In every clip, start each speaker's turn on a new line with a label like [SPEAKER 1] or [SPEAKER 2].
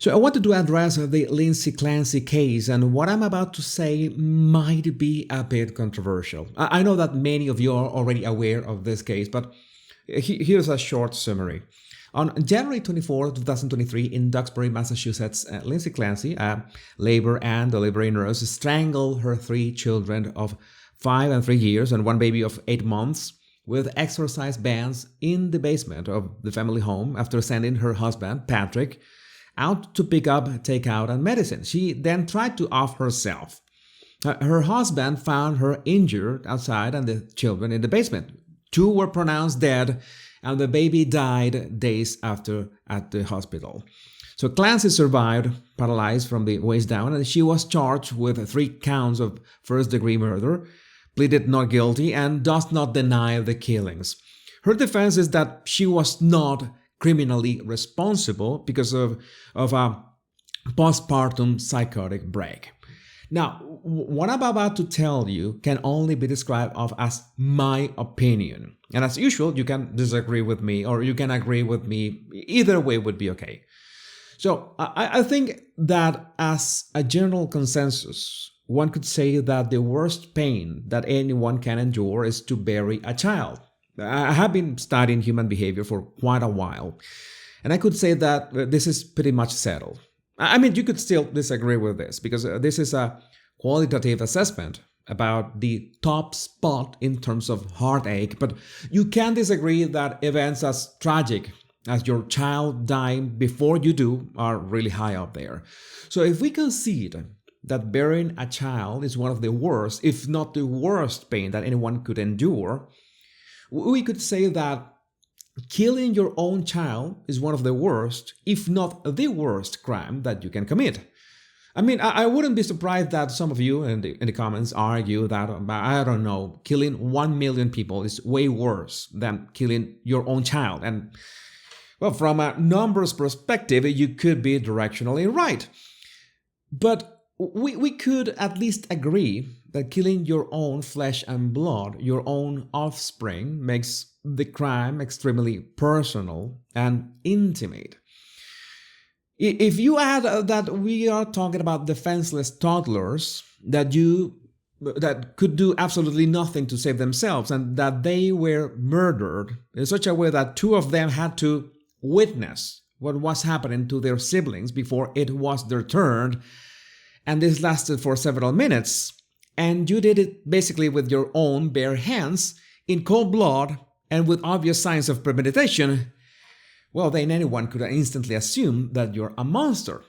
[SPEAKER 1] So I wanted to address the Lindsay Clancy case, and what I'm about to say might be a bit controversial. I know that many of you are already aware of this case, but here's a short summary. On January 24, 2023, in Duxbury, Massachusetts, Lindsay Clancy, a labor and delivery nurse, strangled her 3 children of 5 and 3 years and one baby of 8 months with exercise bands in the basement of the family home after sending her husband, Patrick, out to pick up takeout and medicine. She then tried to off herself. Her husband found her injured outside and the children in the basement. 2 were pronounced dead, and the baby died days after at the hospital. So Clancy survived, paralyzed from the waist down, and she was charged with 3 counts of first-degree murder, pleaded not guilty, and does not deny the killings. Her defense is that she was not criminally responsible because of a postpartum psychotic break. Now, what I'm about to tell you can only be described as my opinion. And as usual, you can disagree with me or you can agree with me. Either way would be okay. So I think that as a general consensus, one could say that the worst pain that anyone can endure is to bury a child. I have been studying human behavior for quite a while, and I could say that this is pretty much settled. I mean, you could still disagree with this because this is a qualitative assessment about the top spot in terms of heartache, but you can disagree that events as tragic as your child dying before you do are really high up there. So if we concede that burying a child is one of the worst, if not the worst pain that anyone could endure, we could say that killing your own child is one of the worst, if not the worst crime that you can commit. I mean, I wouldn't be surprised that some of you in the comments argue that, I don't know, killing 1 million people is way worse than killing your own child. And, well, from a numbers perspective, you could be directionally right. But we could at least agree that killing your own flesh and blood, your own offspring, makes the crime extremely personal and intimate. If you add that we are talking about defenseless toddlers that could do absolutely nothing to save themselves, and that they were murdered in such a way that 2 of them had to witness what was happening to their siblings before it was their turn, and this lasted for several minutes, and you did it basically with your own bare hands, in cold blood, and with obvious signs of premeditation, well, then anyone could instantly assume that you're a monster.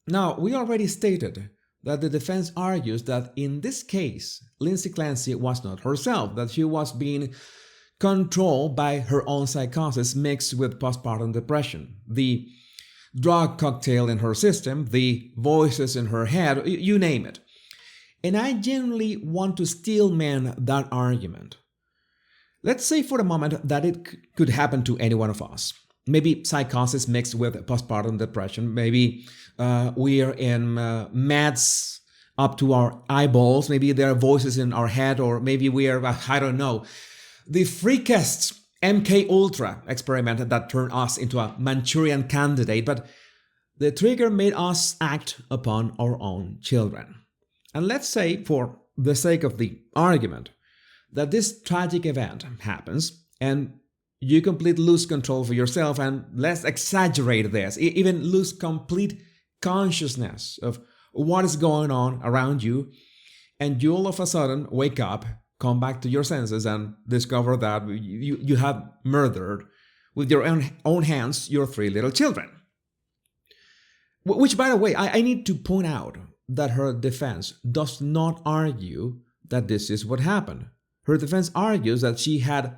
[SPEAKER 1] Now, we already stated that the defense argues that in this case, Lindsay Clancy was not herself, that she was being controlled by her own psychosis mixed with postpartum depression. The drug cocktail in her system, the voices in her head, you name it. And I genuinely want to steelman that argument. Let's say for a moment that it could happen to any one of us. Maybe psychosis mixed with postpartum depression. Maybe we are in meds up to our eyeballs. Maybe there are voices in our head, or maybe we are, I don't know, the freakest MK Ultra experiment that turned us into a Manchurian candidate. But the trigger made us act upon our own children. And let's say, for the sake of the argument, that this tragic event happens and you completely lose control for yourself, and let's exaggerate this, even lose complete consciousness of what is going on around you, and you all of a sudden wake up, come back to your senses, and discover that you have murdered with your own hands your 3 little children. Which, by the way, I need to point out that her defense does not argue that this is what happened. Her defense argues that she had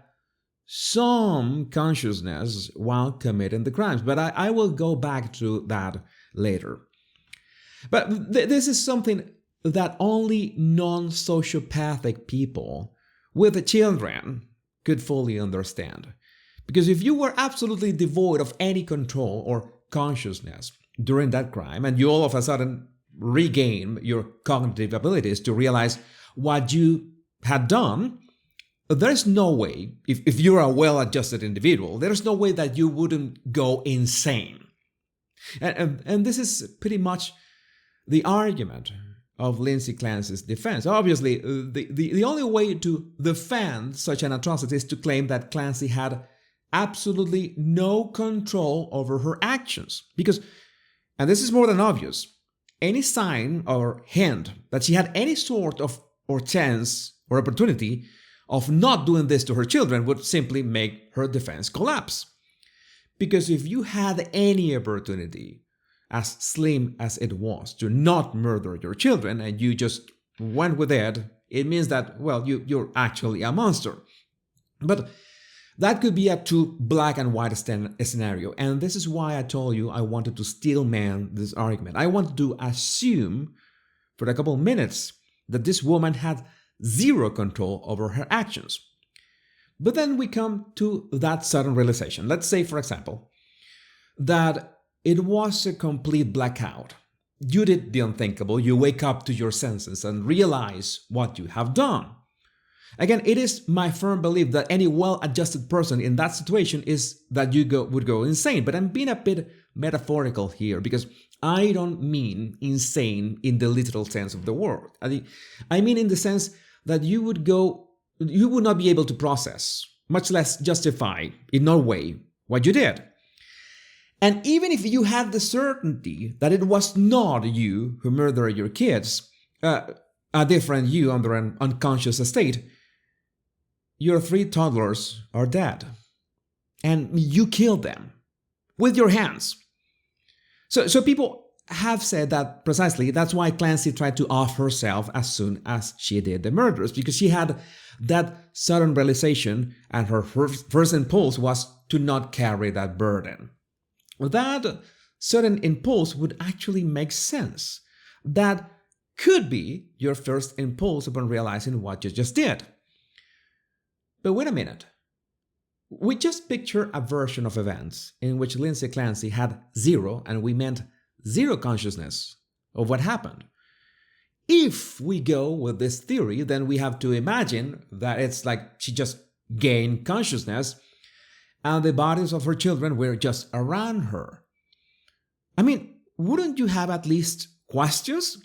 [SPEAKER 1] some consciousness while committing the crimes, but I will go back to that later. But this is something that only non-sociopathic people with children could fully understand. Because if you were absolutely devoid of any control or consciousness during that crime, and you all of a sudden regain your cognitive abilities to realize what you had done, there's no way, if you're a well-adjusted individual, there's no way that you wouldn't go insane. And this is pretty much the argument of Lindsay Clancy's defense. Obviously, the only way to defend such an atrocity is to claim that Clancy had absolutely no control over her actions. Because, and this is more than obvious, any sign or hint that she had any sort of or chance or opportunity of not doing this to her children would simply make her defense collapse. Because if you had any opportunity, as slim as it was, to not murder your children and you just went with it, it means that, well, you're actually a monster. But that could be a too black and white scenario, and this is why I told you I wanted to steelman this argument. I wanted to assume for a couple of minutes that this woman had zero control over her actions. But then we come to that sudden realization. Let's say, for example, that it was a complete blackout. You did the unthinkable. You wake up to your senses and realize what you have done. Again, it is my firm belief that any well-adjusted person in that situation is that would go insane. But I'm being a bit metaphorical here because I don't mean insane in the literal sense of the word. I mean in the sense that you would not be able to process, much less justify in no way what you did. And even if you had the certainty that it was not you who murdered your kids, a different you under an unconscious state, your 3 toddlers are dead. And you killed them with your hands. So people have said that precisely that's why Clancy tried to off herself as soon as she did the murders, because she had that sudden realization and her first impulse was to not carry that burden. That sudden impulse would actually make sense. That could be your first impulse upon realizing what you just did. But wait a minute. We just picture a version of events in which Lindsay Clancy had zero, and we meant zero consciousness of what happened. If we go with this theory, then we have to imagine that it's like she just gained consciousness and the bodies of her children were just around her. I mean, wouldn't you have at least questions?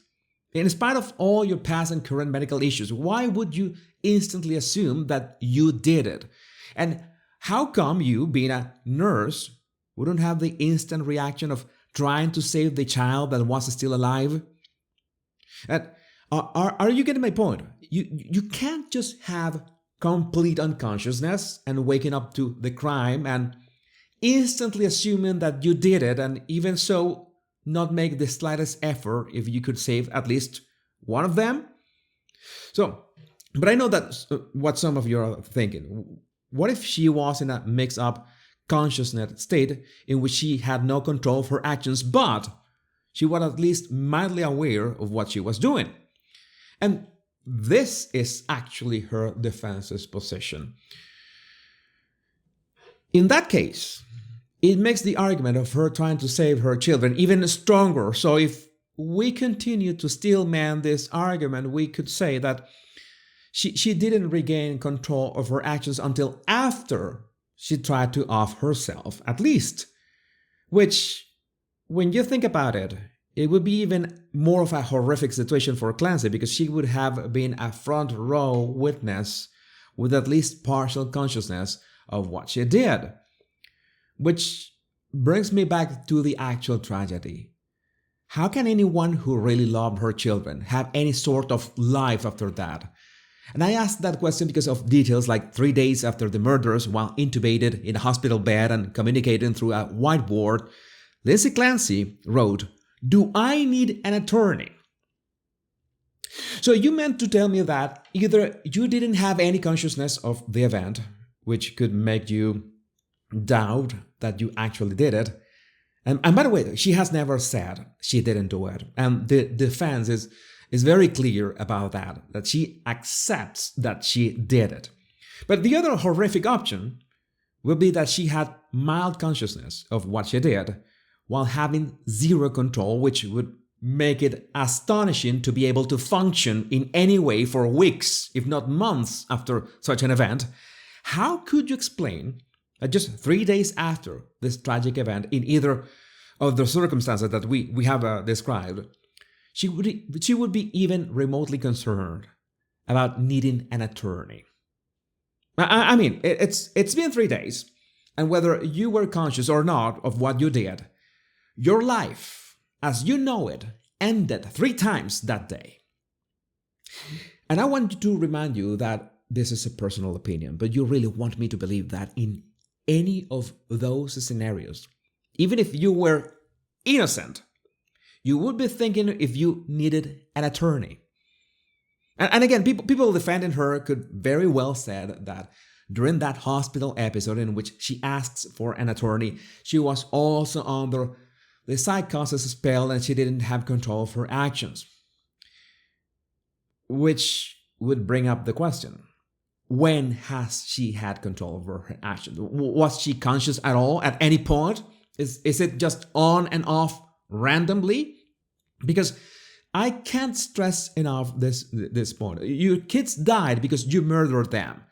[SPEAKER 1] In spite of all your past and current medical issues, why would you instantly assume that you did it? And how come you, being a nurse, wouldn't have the instant reaction of trying to save the child that was still alive? And are you getting my point? You can't just have complete unconsciousness and waking up to the crime and instantly assuming that you did it, and even so not make the slightest effort if you could save at least one of them. So, but I know that's what some of you are thinking. What if she was in a mixed-up consciousness state in which she had no control of her actions, but she was at least mildly aware of what she was doing? And this is actually her defense's position. In that case, it makes the argument of her trying to save her children even stronger. So if we continue to steelman this argument, we could say that she didn't regain control of her actions until after she tried to off herself, at least. Which, when you think about it, it would be even more of a horrific situation for Clancy, because she would have been a front row witness with at least partial consciousness of what she did. Which brings me back to the actual tragedy. How can anyone who really loved her children have any sort of life after that? And I asked that question because of details like 3 days after the murders, while intubated in a hospital bed and communicating through a whiteboard, Lindsay Clancy wrote, "Do I need an attorney?" So you meant to tell me that either you didn't have any consciousness of the event, which could make you doubt that you actually did it. And by the way, she has never said she didn't do it. And the defense is very clear about that she accepts that she did it. But the other horrific option would be that she had mild consciousness of what she did while having zero control, which would make it astonishing to be able to function in any way for weeks, if not months after such an event. How could you explain that just 3 days after this tragic event, in either of the circumstances that we have described, she would be even remotely concerned about needing an attorney. I mean, it's been 3 days, and whether you were conscious or not of what you did, your life, as you know it, ended 3 times that day. And I want to remind you that this is a personal opinion, but you really want me to believe that in any of those scenarios, even if you were innocent, you would be thinking if you needed an attorney. And again, people defending her could very well said that during that hospital episode in which she asks for an attorney, she was also under the psychosis spell and she didn't have control of her actions. Which would bring up the question, when has she had control over her actions? Was she conscious at all at any point? Is it just on and off randomly? Because I can't stress enough this point. Your kids died because you murdered them.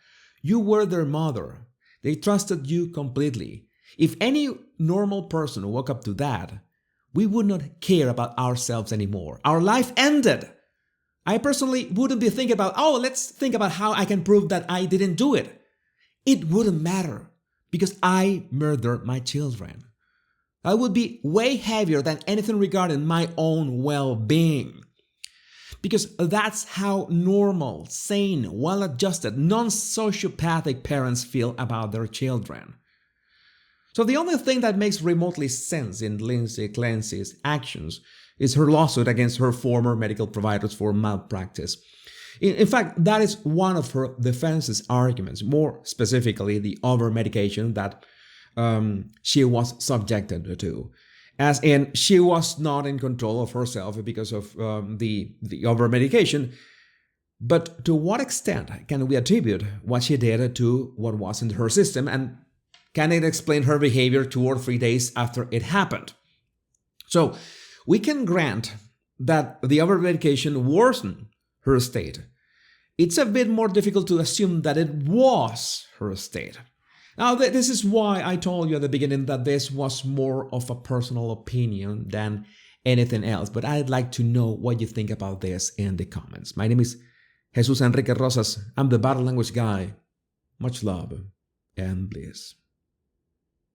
[SPEAKER 1] You were their mother. They trusted you completely. If any normal person woke up to that, we would not care about ourselves anymore. Our life ended. I personally wouldn't be thinking about, let's think about how I can prove that I didn't do it. It wouldn't matter because I murdered my children. That would be way heavier than anything regarding my own well-being. Because that's how normal, sane, well-adjusted, non-sociopathic parents feel about their children. So the only thing that makes remotely sense in Lindsay Clancy's actions is her lawsuit against her former medical providers for malpractice. In fact, that is one of her defense's arguments, more specifically the over-medication that she was subjected to. As in, she was not in control of herself because of the over-medication. But to what extent can we attribute what she did to what was in her system, and can it explain her behavior 2 or 3 days after it happened? So, we can grant that the over-medication worsened her state. It's a bit more difficult to assume that it was her state. Now, this is why I told you at the beginning that this was more of a personal opinion than anything else. But I'd like to know what you think about this in the comments. My name is Jesus Enrique Rosas. I'm the Body Language Guy. Much love and bliss.